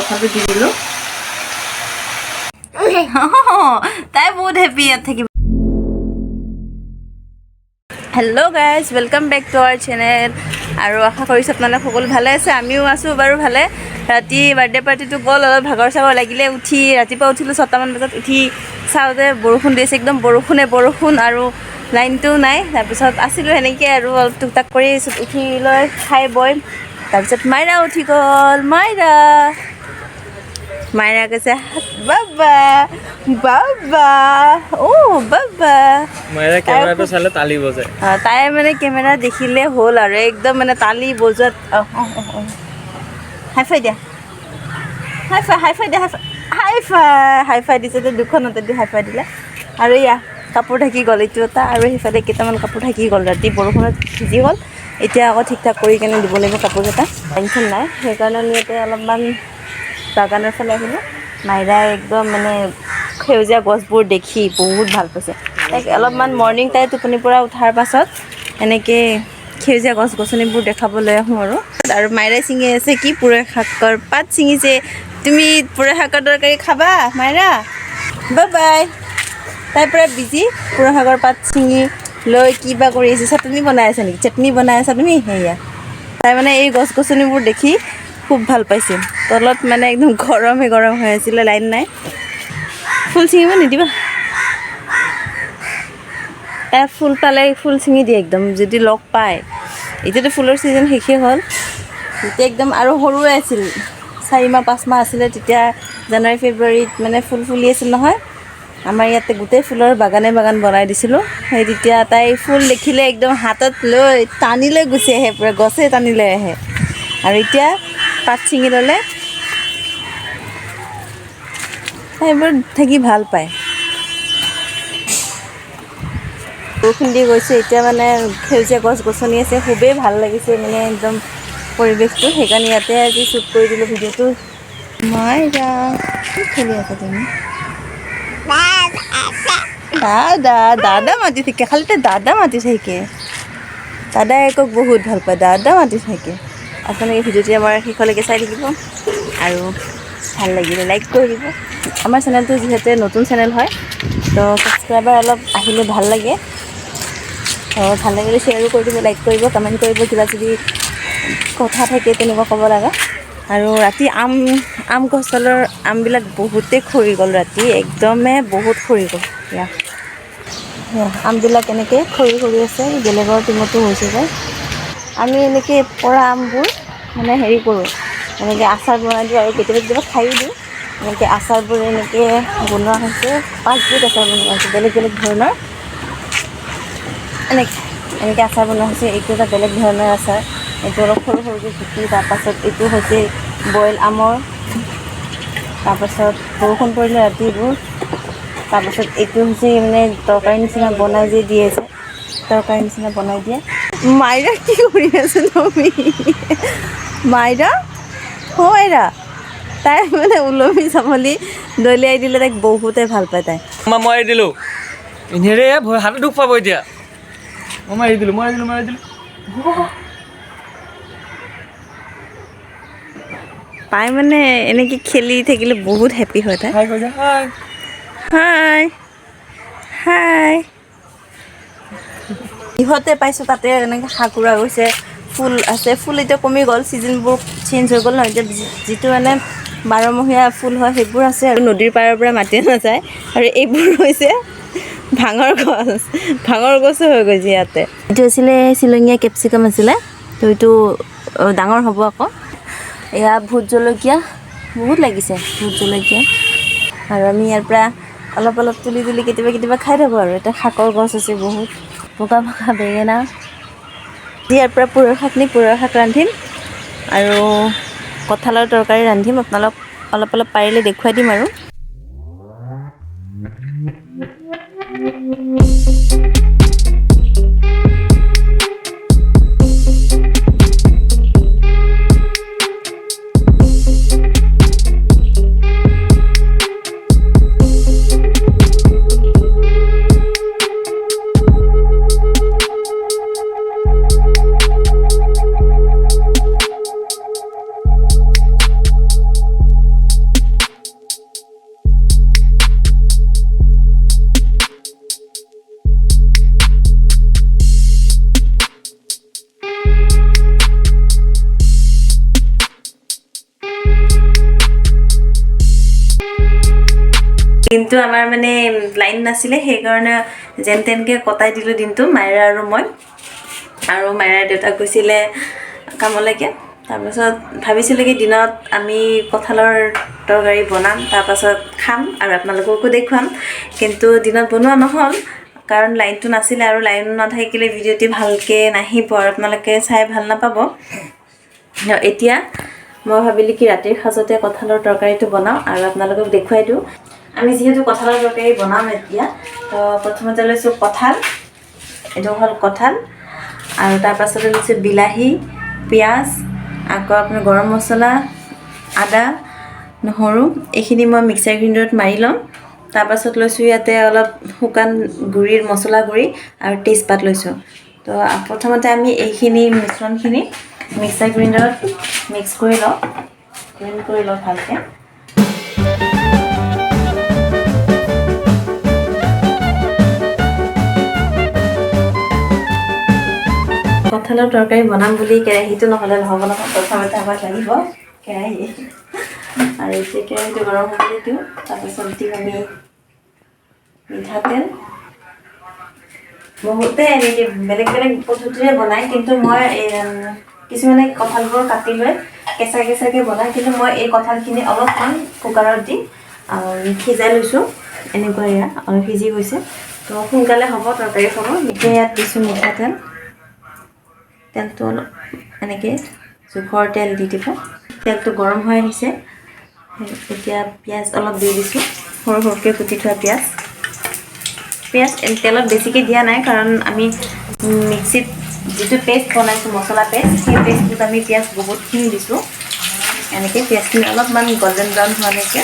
কথাটো দি দিলোঁ তাই বহুত হেপী ইয়াত থাকিব hello' guys welcome back to our channel আৰু আশা কৰিছোঁ আপোনালোক সকলো ভালে আছে আমিও আছোঁ বাৰু ভালে ৰাতি বাৰ্থডে পাৰ্টিটো গ'ল অলপ ভাগৰ চাগৰ লাগিলে উঠি ৰাতিপুৱা উঠিলোঁ 6টামান বজাত উঠি চাওঁতে বৰষুণ দিছে একদম বৰষুণ আৰু লাইনটোও নাই তাৰপিছত আছিলোঁ সেনেকৈ আৰু অলপ টুক টাক কৰি উঠি লৈ খাই বৈ তাৰপিছত মাইৰা উঠি গ'ল মাইৰা কৈছে বাবা বাবা বাবা মাইৰা কেমেৰাটো চালে তালি বজায় তাই মানে কেমেৰা দেখিলে হ'ল আৰু একদম মানে তালি বজোৱাত হাই ফাই দিয়া হাই ফাই দিছে দুখনতে দি হাই ফাই দিলে আৰু এয়া কাপোৰ ঢাকি গ'ল এইটো এটা আৰু সেইফালে কেইটামান কাপোৰ ঢাকি গ'ল ৰাতি বৰষুণত ভিজি গ'ল এতিয়া আকৌ ঠিক ঠাক কৰি কেনে দিব লাগিব কাপোৰকেইটা টেনশ্যন নাই সেইকাৰণে আমি ইয়াতে অলপমান বাগানৰ ফালে আহিলোঁ মাইৰা একদম মানে সেউজীয়া গছবোৰ দেখি বহুত ভাল পাইছে তাইক অলপমান মৰ্ণিং তাই টোপনিৰ পৰা উঠাৰ পাছত এনেকৈ সেউজীয়া গছ গছনিবোৰ দেখাবলৈ আহোঁ আৰু মাইৰাই ছিঙি আছে কি পুৰৈ শাকৰ পাত ছিঙিছে তুমি পুৰৈ শাকৰ তৰকাৰী খাবা মাইৰা বাই তাইৰ পৰা বিজি পুৰৈ শাকৰ পাত ছিঙি লৈ কিবা কৰি আছে চাটনি বনাই আছে নেকি চাটনি বনাই আছা তুমি সেয়া তাই মানে এই গছ গছনিবোৰ দেখি খুব ভাল পাইছিল তলত মানে একদম গৰম হৈ আছিলে লাইন নাই ফুল ছিঙিব নিদিবা তাই ফুল পালে ফুল ছিঙি দিয়ে একদম যদি লগ পায় এতিয়াতো ফুলৰ ছিজন শেষেই হ'ল তেতিয়া একদম আৰু সৰুৱে আছিল 4 মাহ 5 মাহ আছিলে তেতিয়া জানুৱাৰী ফেব্ৰুৱাৰীত মানে ফুল ফুলি আছিল নহয় আমাৰ ইয়াতে গোটেই ফুলৰ বাগান বনাই দিছিলোঁ সেই তেতিয়া তাই ফুল দেখিলে একদম হাতত লৈ টানি লৈ গুচি আহে পূৰা গছে টানি লৈ আহে আৰু এতিয়া পাত ছিঙি ল'লে সেইবোৰ থাকি ভাল পায় বৰষুণ দি গৈছে এতিয়া মানে সেউজীয়া গছ গছনি আছে খুবেই ভাল লাগিছে মানে একদম পৰিৱেশটো সেইকাৰণে ইয়াতে আজি শ্বুট কৰি দিলোঁ ভিডিঅ'টো মাইৰা কি খেলি আছা তুমি দাদা মাতি থাকে খালি তাই দাদা মাতি থাকে দাদাই আকৌ বহুত ভাল পায় দাদা মাতি থাকে আপোনালোকে ভিডিঅ'টো আমাৰ শেষলৈকে চাই থাকিব আৰু ভাল লাগিলে লাইক কৰি দিব আমাৰ চেনেলটো যিহেতু নতুন চেনেল হয় তো ছাবস্ক্ৰাইবাৰ অলপ আহিলে ভাল লাগে ভাল লাগিলে শ্বেয়াৰো কৰি দিব লাইক কৰিব কমেণ্ট কৰিব কিবা যদি কথা থাকে তেনেকুৱা ক'ব লগা আৰু ৰাতি আম গছডালৰ আমবিলাক বহুতেই সৰি গ'ল ৰাতি একদমেই বহুত সৰি গ'ল আমবিলাক এনেকৈ সৰি আছে বেলেগৰ টিমতো হৈছে যে আমি এনেকৈ পৰা আমবোৰ মানে হেৰি কৰোঁ এনেকৈ আচাৰ বনাই দিওঁ আৰু কেতিয়াবা খায়ো দিওঁ এনেকৈ আচাৰবোৰ এনেকৈ বনোৱা হৈছে 5 বিধ আচাৰ বনোৱা হৈছে বেলেগ ধৰণৰ এনেকৈ আচাৰ বনোৱা হৈছে এইটো এটা বেলেগ ধৰণৰ আচাৰ এইটো অলপ সৰুকৈ কুটি তাৰপাছত এইটো হৈছে বইল আমৰ তাৰপাছত বৰষুণ পৰিলে ৰাতিবোৰ তাৰপাছত এইটো হৈছে মানে তৰকাৰী নিচিনা বনাই যে দিয়ে যে তৰকাৰী নিচিনা বনাই দিয়ে মাইৰা কি কৰি আছে তুমি মাইৰা তাই মানে ওলমি চামলি দলিয়াই দিলে তাইক বহুতে ভাল পায় তাই মই এৰি দিলোঁ এনেৰে হাতে দুখ পাব এতিয়া মই এৰি দিলোঁ তাই মানে এনেকৈ খেলি থাকিলে বহুত হেপী হয় তাই হাই ইহঁতে পাইছোঁ তাতে এনেকৈ সাকুৰা গৈছে ফুল আছে ফুল এতিয়া কমি গ'ল ছিজনবোৰ চেঞ্জ হৈ গ'ল নহয় এতিয়া যিটো মানে 12মহীয়া ফুল হয় সেইবোৰ আছে আৰু নদীৰ পাৰৰ পৰা মাতি নাযায় আৰু এইবোৰ হৈছে ভাঙৰ গছো হৈ গৈছে ইয়াতে এইটো আছিলে শ্বিলঙীয়া কেপচিকাম আছিলে তো এইটো ডাঙৰ হ'ব আকৌ এয়া ভোট জলকীয়া বহুত লাগিছে ভোট জলকীয়া আৰু আমি ইয়াৰ পৰা অলপ তুলি কেতিয়াবা খাই থাকোঁ আৰু এটা শাকৰ গছ আছে বহুত পকা বেঙেনা ইয়াৰ পৰা পুৰৈ শাক ৰান্ধিম আৰু কঁঠালৰ তৰকাৰী ৰান্ধিম আপোনালোক অলপ পাৰিলে দেখুৱাই দিম আৰু দিনটো আমাৰ মানে লাইন নাছিলে, সেইকাৰণে যেন তেনকৈ কটাই দিলোঁ দিনটো মায়েৰা আৰু মই। আৰু মায়েৰাৰ দেউতাক গৈছিলে কামলৈকে। তাৰপাছত ভাবিছিলোঁ কি দিনত আমি কঁঠালৰ তৰকাৰী বনাম, তাৰপাছত খাম আৰু আপোনালোককো দেখুৱাম, কিন্তু দিনত বনোৱা নহ'ল কাৰণ লাইনটো নাছিলে, আৰু লাইন নাথাকিলে ভিডিঅ'টি ভালকৈ নাহিব আৰু আপোনালোকে চাই ভাল নাপাব। এতিয়া মই ভাবিলোঁ কি ৰাতিৰ সাজতে কঁঠালৰ তৰকাৰীটো বনাওঁ আৰু আপোনালোকক দেখুৱাই দিওঁ। আমি যিহেতু কঁঠালৰ তৰকাৰী বনাম এতিয়া, তো প্ৰথমতে লৈছোঁ কঁঠাল, এইটো হ'ল কঁঠাল, আৰু তাৰপাছতে লৈছোঁ বিলাহী, পিঁয়াজ, আকৌ আপোনাৰ গৰম মছলা, আদা, নহৰু, এইখিনি মই মিক্সাৰ গ্ৰাইণ্ডাৰত মাৰি ল'ম। তাৰপাছত লৈছোঁ ইয়াতে অলপ শুকান গুড়িৰ মছলা গুড়ি আৰু তেজপাত লৈছোঁ। তো প্ৰথমতে আমি এইখিনি মিশ্ৰণখিনি মিক্সাৰ গ্ৰাইণ্ডাৰত মিক্স কৰি লওঁ, গ্ৰাইণ্ড কৰি লওঁ ভালকৈ। কঁঠালৰ তৰকাৰী বনাম বুলি কেৰাহীটো নহ'লে নহ'ব নহয়, প্ৰথমতে আমাক লাগিব কেৰাহী। আৰু এতিয়া কেৰাহীটো গৰম হ'বলৈ দিওঁ, তাৰপিছত দিওঁ আমি মিঠাতেল। বহুতে এনেকৈ বেলেগ বেলেগ পদ্ধতিৰে বনায়, কিন্তু মই কিছুমানে কঁঠালবোৰ কাটি লৈ কেঁচা কেঁচাকৈ বনায়, কিন্তু মই এই কঁঠালখিনি অলপমান কুকাৰত দি সিজাই লৈছোঁ। এনেকুৱা এয়া অলপ সিজি গৈছে, তো সোনকালে হ'ব তৰকাৰীখনো। এতিয়া ইয়াত দিছোঁ মিঠাতেল, তেলটো অলপ এনেকৈ জোখৰ তেল দি দিব। তেলটো গৰম হৈ আহিছে, এতিয়া পিঁয়াজ অলপ দি দিছোঁ, সৰু সৰুকৈ কুটি থোৱা পিঁয়াজ। তেলত বেছিকৈ দিয়া নাই, কাৰণ আমি মিক্সিত যিটো পেষ্ট বনাইছোঁ, মছলা পেষ্ট, সেই পেষ্টটোত আমি পিঁয়াজ বহুতখিনি দিছোঁ। এনেকৈ পিঁয়াজখিনি অলপমান গল্ডেন ব্ৰাউন হোৱালৈকে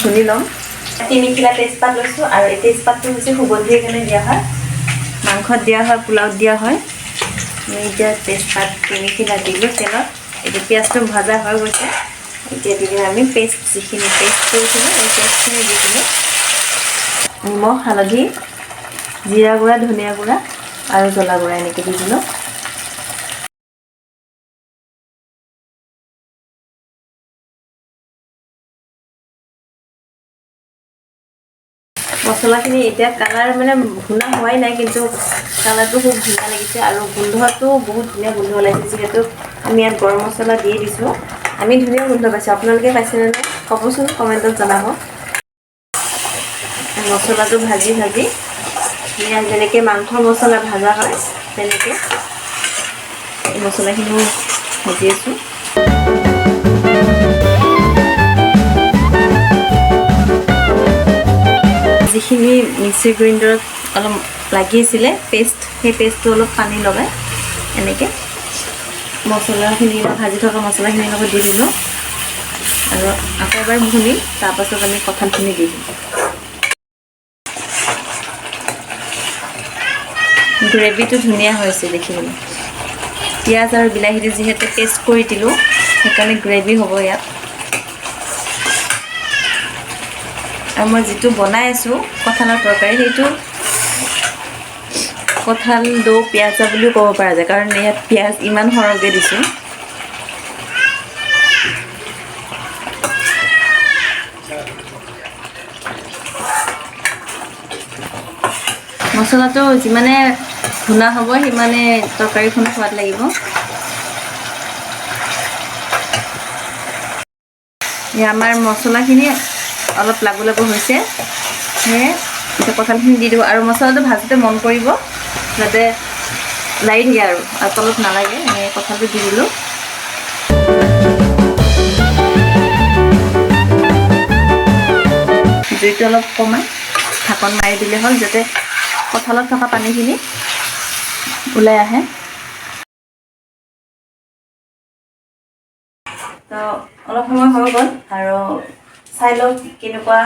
ভুনি ল'ম। 3 মিখিলা তেজপাত লৈছোঁ, আৰু এই তেজপাতটো হৈছে সুগন্ধিৰ কাৰণে দিয়া হয়, মাংসত দিয়া হয়, পোলাওত দিয়া হয়। আমি এতিয়া তেজপাত 3 মিখিলা দিলোঁ তেলত। এতিয়া পিঁয়াজটো ভজা হৈ গৈছে, এতিয়া দি দিওঁ আমি যিখিনি পেষ্ট কৰিছিলোঁ, এই পেষ্টখিনি দি দিলোঁ। নিমখ, হালধি, জিৰা গুড়া, ধনিয়া গুড়া আৰু জ্বলা গুড়া এনেকৈ দি দিলোঁ। মছলাখিনি এতিয়া কালাৰ মানে ভুনা হোৱাই নাই, কিন্তু কালাৰটো খুব ধুনীয়া লাগিছে আৰু গোন্ধটো বহুত ধুনীয়া গোন্ধ ওলাইছে। যিহেতু আমি ইয়াত গৰম মছলা দিয়ে দিছোঁ, আমি ধুনীয়া গোন্ধ পাইছোঁ। আপোনালোকে পাইছেনে নাই ক'বচোন, কমেণ্টত জনাব। মছলাটো ভাজি ভাজি যেনেকৈ মাংসৰ মছলা ভাজা হয়, তেনেকৈ এই মছলাখিনিও ভাজি আছোঁ। যিখিনি মিক্সি গ্ৰাইণ্ডাৰত অলপ লাগি আছিলে পেষ্ট, সেই পেষ্টটো অলপ পানী লগাই এনেকৈ মছলাখিনি ভাজি থকা মছলাখিনিৰ লগত দি দিলোঁ, আৰু আকৌ এবাৰ ভুনি তাৰপাছত আমি কঁঠালখিনি দি দিম। গ্ৰেভিটো ধুনীয়া হৈছে দেখিবলৈ। পিঁয়াজ আৰু বিলাহীটো যিহেতু পেষ্ট কৰি দিলোঁ, সেইকাৰণে গ্ৰেভি হ'ব ইয়াত। আৰু মই যিটো বনাই আছোঁ কঁঠালৰ তৰকাৰী, সেইটো কঁঠাল দৌ পিঁয়াজা বুলিও ক'ব পৰা যায়, কাৰণ ইয়াত পিঁয়াজ ইমান সৰহকৈ দিছোঁ। মছলাটো যিমানে ভুনা হ'ব, সিমানে তৰকাৰীখন সোৱাদ লাগিব। আমাৰ মছলাখিনি অলপ লাগু লাগু হৈছে, সেয়ে এতিয়া কঁঠালখিনি দি দিব। আৰু মছলাটো ভাজোঁতে মন কৰিব যাতে লাৰি থাকে আৰু তলত নালাগে। এনেকৈ কঁঠালটো দি দিলোঁ। জুইটো অলপ কমাই ঢাকন মাৰি দিলে হ'ল, যাতে কঁঠালত থকা পানীখিনি ওলাই আহে। তো অলপ সময় হৈ গ'ল, আৰু চাই লওক কেনেকুৱা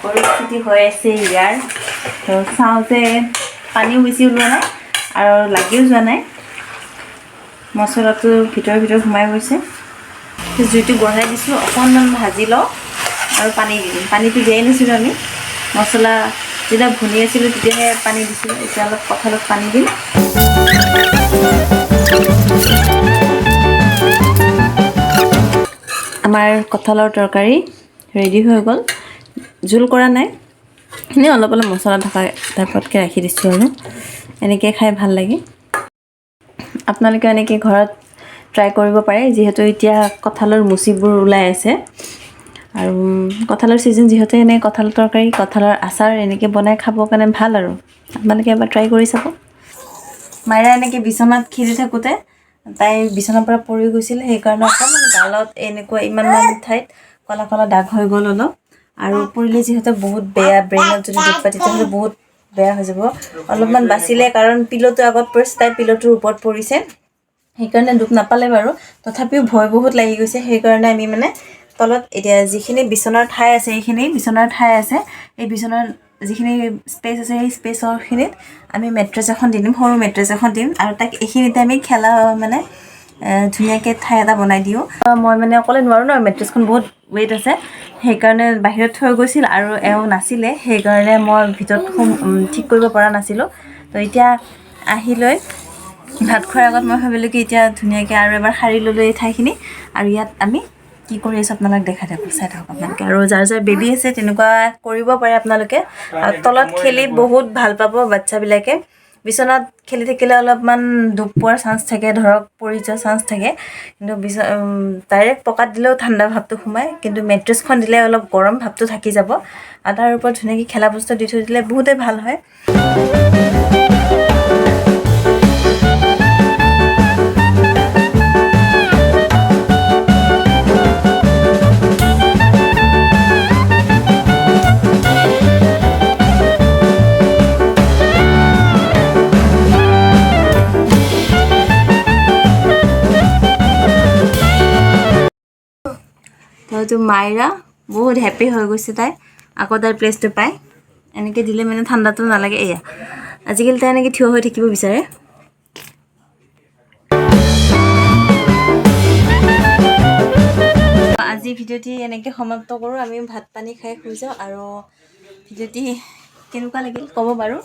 পৰিস্থিতি হৈ আছে ইয়াৰ। তো চাওঁ যে পানীও বেছি ওলোৱা নাই আৰু লাগিও যোৱা নাই, মছলাটো ভিতৰে সোমাই গৈছে। জুইটো বঢ়াই দিছোঁ, অকণমান ভাজি লওঁ আৰু পানী দি দিম। পানীটো দিয়াই নাছিলোঁ আমি, মছলা যেতিয়া ভুনি আছিলোঁ তেতিয়াহে পানী দিছিলোঁ। এতিয়া অলপ কঁঠালত পানী দিম। আমাৰ কঁঠালৰ তৰকাৰী ৰেডি হৈ গ'ল। জোল কৰা নাই, এনেই অলপ অলপ মছলা থকা টাইপতকৈ ৰাখি দিছোঁ আৰু এনেকৈ খাই ভাল লাগে। আপোনালোকে এনেকৈ ঘৰত ট্ৰাই কৰিব পাৰে, যিহেতু এতিয়া কঁঠালৰ মুচিবোৰ ওলাই আছে আৰু কঁঠালৰ ছিজন যিহেতু, এনে কঁঠালৰ তৰকাৰী, কঁঠালৰ আচাৰ এনেকৈ বনাই খাবৰ কাৰণে ভাল আৰু আপোনালোকে এবাৰ ট্ৰাই কৰি চাব। মাইৰা এনেকৈ বিচনাত খেলি থাকোঁতে তাই বিচনাৰ পৰা পৰি গৈছিল, সেইকাৰণে অকণমান গালত এনেকুৱা ইমানমান ঠাইত ক'লা ক'লা দাগ হৈ গ'ল অলপ। আৰু পৰিলে যিহেতু বহুত বেয়া, ব্ৰেইনত যদি দুখ পায় তেতিয়াহ'লে বহুত বেয়া হৈ যাব। অলপমান বাচিলে, কাৰণ পিল'টো আগত পৰিছে, তাই পিল'টোৰ ওপৰত পৰিছে, সেইকাৰণে দুখ নাপালে বাৰু। তথাপিও ভয় বহুত লাগি গৈছে, সেইকাৰণে আমি মানে তলত এতিয়া যিখিনি বিচনাৰ ঠাই আছে, এইখিনি বিচনাৰ ঠাই আছে, এই বিচনাৰ যিখিনি স্পেচ আছে সেই স্পেচৰখিনিত আমি মেট্ৰেছ এখন দি দিম, সৰু মেট্ৰেছ এখন দিম আৰু তাক এইখিনিতে আমি খেলা মানে ধুনীয়াকৈ ঠাই এটা বনাই দিওঁ। মই মানে অকলে নোৱাৰোঁ ন, মেট্ৰেছখন বহুত ৱেইট আছে, সেইকাৰণে বাহিৰত থৈ গৈছিল আৰু এওঁ নাছিলে, সেইকাৰণে মই ভিতৰত ঠিক কৰিব পৰা নাছিলোঁ। তো এতিয়া আহি লৈ ভাত খোৱাৰ আগত মই ভাবিলোঁ কি এতিয়া ধুনীয়াকৈ আৰু এবাৰ সাৰি ল'লোঁ এই ঠাইখিনি, আৰু ইয়াত আমি কি কৰি আছোঁ আপোনালোক দেখাই থাকোঁ, চাই থাকক আপোনালোকে। আৰু যাৰ যাৰ বেবী আছে তেনেকুৱা কৰিব পাৰে আপোনালোকে। আৰু তলত খেলি বহুত ভাল পাব বাচ্ছাবিলাকে। বিচনাত খেলি থাকিলে অলপমান দুখ পোৱাৰ চান্স থাকে, ধৰক পৰি যোৱাৰ চান্স থাকে, কিন্তু ডাইৰেক্ট পকাত দিলেও ঠাণ্ডা ভাৱটো সোমায়, কিন্তু মেট্ৰেছখন দিলে অলপ গৰম ভাৱটো থাকি যাব। আৰু তাৰ ওপৰত ধুনীয়াকৈ খেলা বস্তু দি থৈ দিলে বহুতেই ভাল হয়। হয়তো মাইৰা বহুত হেপ্পী হৈ গৈছে, তাই আকৌ তাইৰ প্লেচটো পায়। এনেকৈ দিলে মানে ঠাণ্ডাটো নালাগে। এয়া আজিকালি তাই এনেকৈ থিয় হৈ থাকিব বিচাৰে। আজি ভিডিঅ'টি এনেকৈ সমাপ্ত কৰোঁ, আমি ভাত পানী খাই শুই যাওঁ। আৰু ভিডিঅ'টি কেনেকুৱা লাগিল ক'ব বাৰু।